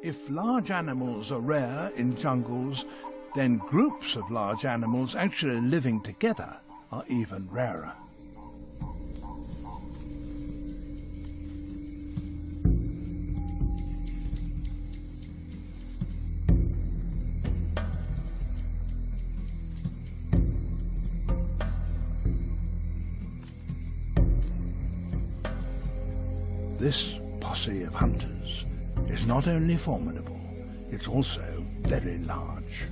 If large animals are rare in jungles, then groups of large animals actually living together are even rarer. This posse of hunters is not only formidable, it's also very large.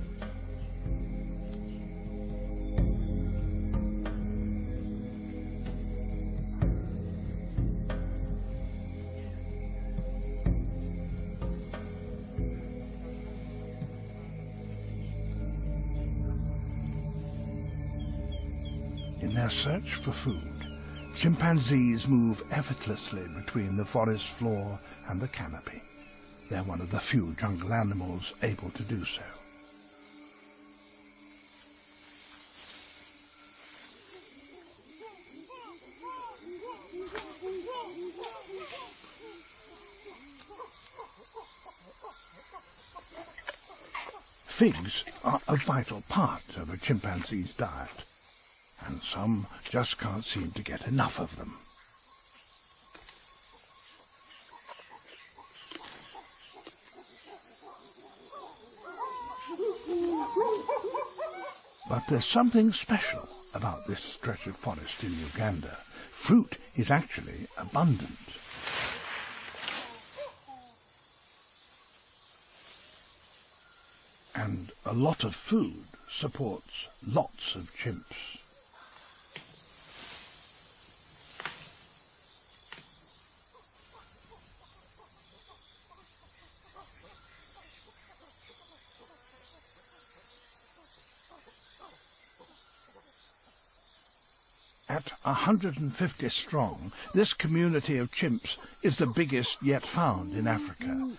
In their search for food, chimpanzees move effortlessly between the forest floor and the canopy. They're one of the few jungle animals able to do so. Figs are a vital part of a chimpanzee's diet, and some just can't seem to get enough of them. But there's something special about this stretch of forest in Uganda. Fruit is actually abundant. And a lot of food supports lots of chimps. At 150 strong, this community of chimps is the biggest yet found in Africa.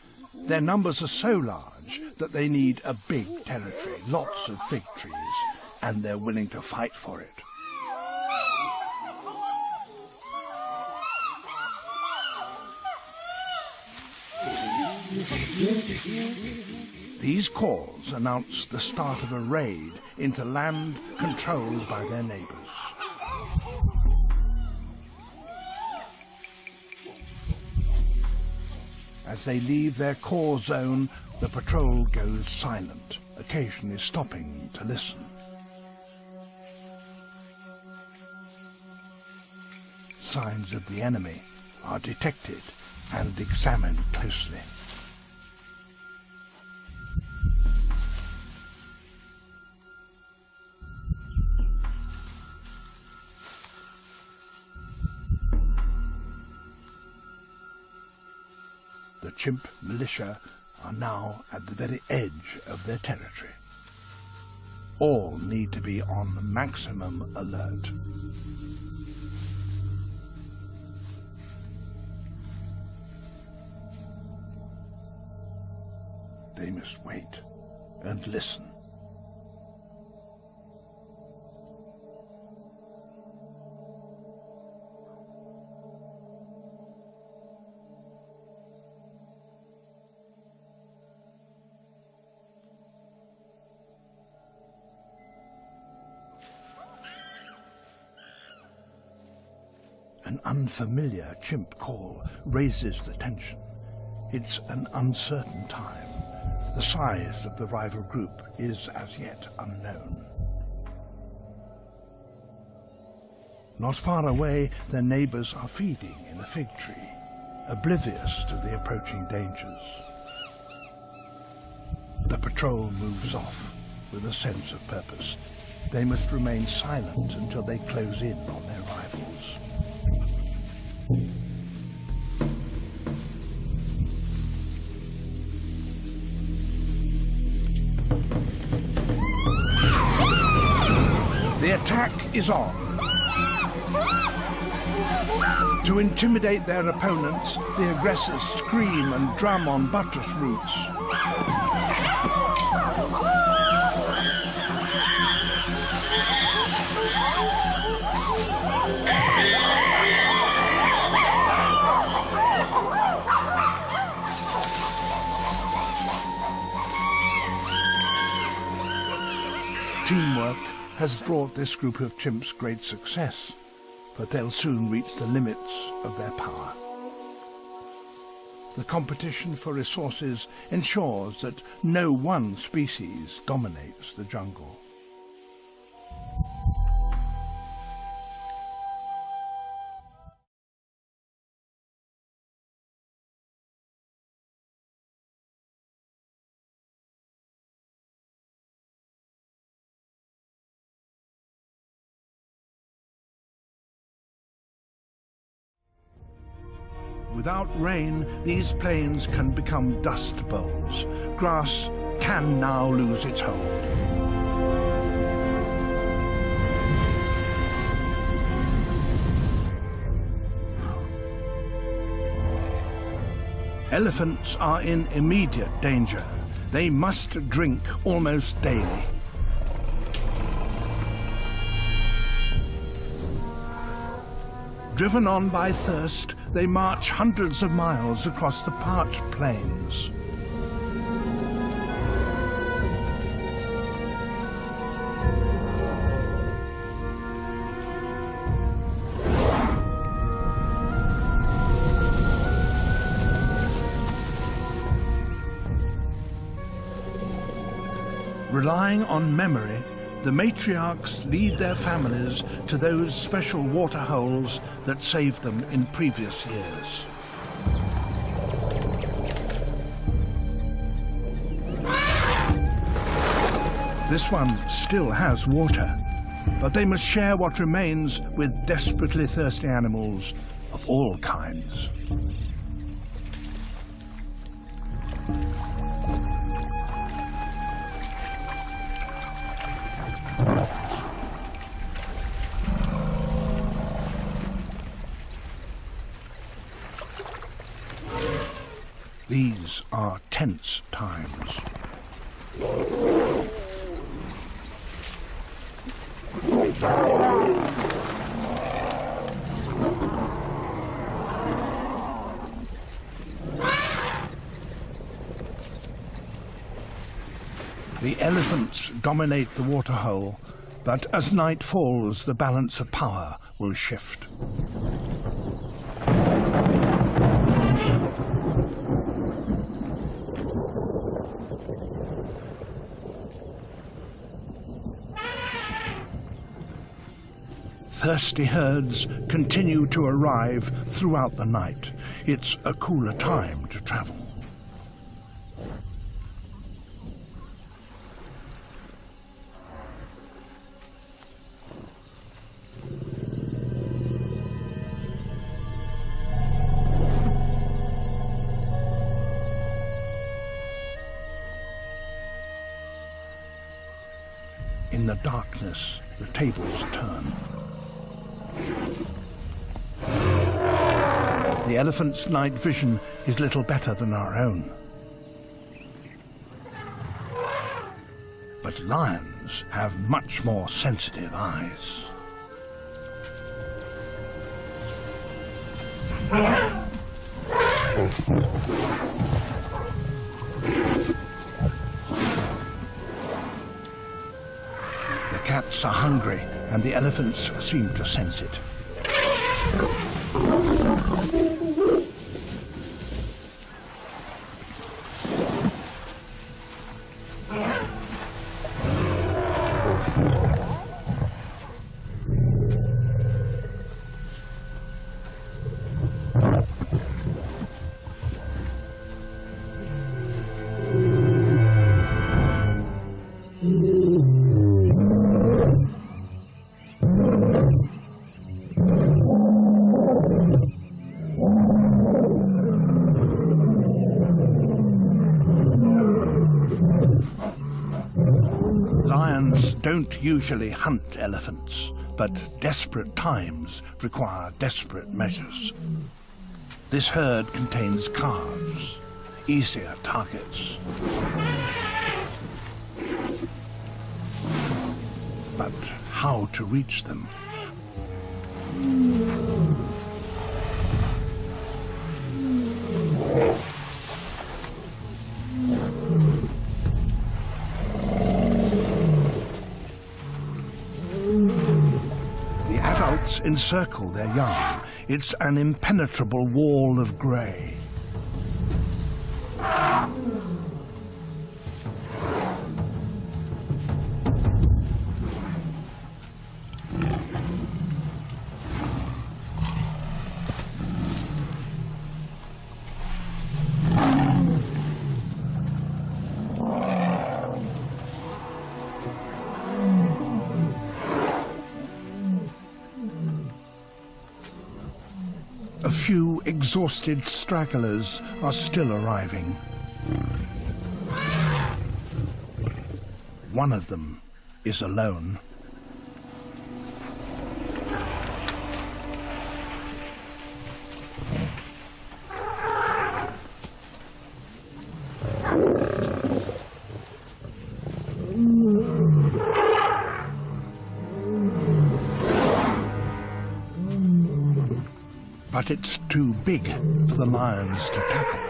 Their numbers are so large that they need a big territory, lots of fig trees, and they're willing to fight for it. These calls announce the start of a raid into land controlled by their neighbors. As they leave their core zone, the patrol goes silent, occasionally stopping to listen. Signs of the enemy are detected and examined closely. The chimp militia are now at the very edge of their territory. All need to be on maximum alert. They must wait and listen. An unfamiliar chimp call raises the tension. It's an uncertain time. The size of the rival group is as yet unknown. Not far away, their neighbors are feeding in a fig tree, oblivious to the approaching dangers. The patrol moves off with a sense of purpose. They must remain silent until they close in on their rivals. The attack is on. To intimidate their opponents, the aggressors scream and drum on buttress roots. Teamwork has brought this group of chimps great success, but they'll soon reach the limits of their power. The competition for resources ensures that no one species dominates the jungle. Without rain, these plains can become dust bowls. Grass can now lose its hold. Elephants are in immediate danger. They must drink almost daily. Driven on by thirst, they march hundreds of miles across the parched plains. Relying on memory, the matriarchs lead their families to those special water holes that saved them in previous years. This one still has water, but they must share what remains with desperately thirsty animals of all kinds. These are tense times. The elephants dominate the waterhole, but as night falls, the balance of power will shift. Thirsty herds continue to arrive throughout the night. It's a cooler time to travel. In the darkness, the tables turn. The elephant's night vision is little better than our own. But lions have much more sensitive eyes. The cats are hungry, and the elephants seem to sense it. Lions don't usually hunt elephants, but desperate times require desperate measures. This herd contains calves, easier targets. But how to reach them? encircle their young. It's an impenetrable wall of grey. A few exhausted stragglers are still arriving. One of them is alone. But it's too big for the lions to tackle.